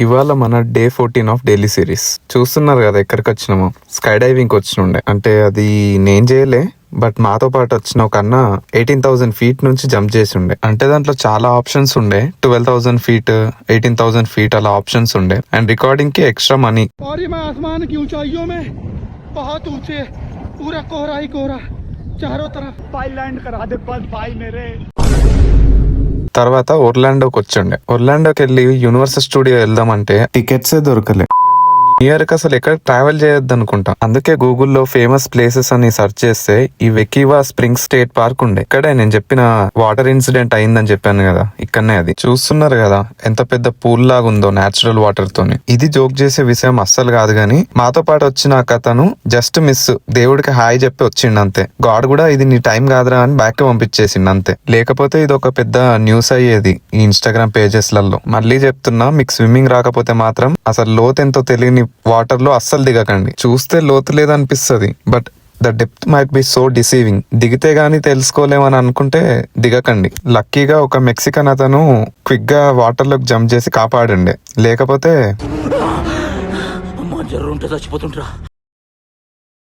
ఇవాళ మన day 14 of daily series చూస్తున్నారు కదా. ఎక్కడికి వచ్చినామో స్కై డైవింగ్ వచ్చినుండే. అంటే అది నేను చేయలే, బట్ మాతో పాటు వచ్చిన ఒక అన్న 18,000 ఫీట్ నుంచి జంప్ చేసి ఉండే. అంటే దాంట్లో చాలా ఆప్షన్స్ ఉండే. 12,000 ఫీట్, 18,000 ఫీట్ అలా ఆప్షన్స్ ఉండే. అండ్ రికార్డింగ్ కి ఎక్స్ట్రా మనీ. पूरा कोहरा ही कोहरा चारों तरफ भाई लैंड करा दे बस भाई मेरे. తర్వాత ఒర్లాండోకి వచ్చండే. ఒర్లాండోకి వెళ్ళి యూనివర్సల్ స్టూడియో వెళ్దామంటే టికెట్సే దొరకలే. నియర్ కి అసలు ఎక్కడ ట్రావెల్ చేయొద్దు అనుకుంటా. అందుకే గూగుల్లో ఫేమస్ ప్లేసెస్ అని సెర్చ్ చేస్తే ఈ వెకివా స్ప్రింగ్ స్టేట్ పార్క్ ఉండే. ఇక్కడే నేను చెప్పిన వాటర్ ఇన్సిడెంట్ అయిందని చెప్పాను కదా, ఇక్కడనే అది. చూస్తున్నారు కదా ఎంత పెద్ద పూల్ లాగా ఉందో నేచురల్ వాటర్ తోని. ఇది జోక్ చేసే విషయం అస్సలు కాదు గానీ, మాతో పాటు వచ్చిన కథను జస్ట్ మిస్ దేవుడికి హాయ్ చెప్పి వచ్చిండు అంతే. గాడ్ కూడా ఇది నీ టైం కాదురా అని బ్యాక్ పంపించేసిండు అంతే. లేకపోతే ఇది ఒక పెద్ద న్యూస్ అయ్యేది ఈ ఇన్స్టాగ్రామ్ పేజెస్ లలో. మళ్ళీ చెప్తున్నా, మీకు స్విమ్మింగ్ రాకపోతే మాత్రం అసలు లోతెంతో తెలియని వాటర్ లో అస్సలు దిగకండి. చూస్తే లోతు లేదనిపిస్తుంది, but the depth might be so deceiving. దిగితే గానీ తెలుసుకోలేమని అనుకుంటే దిగకండి. లక్కీగా ఒక మెక్సికన్ అతను క్విక్ గా వాటర్ లోకి జంప్ చేసి కాపాడండి. లేకపోతే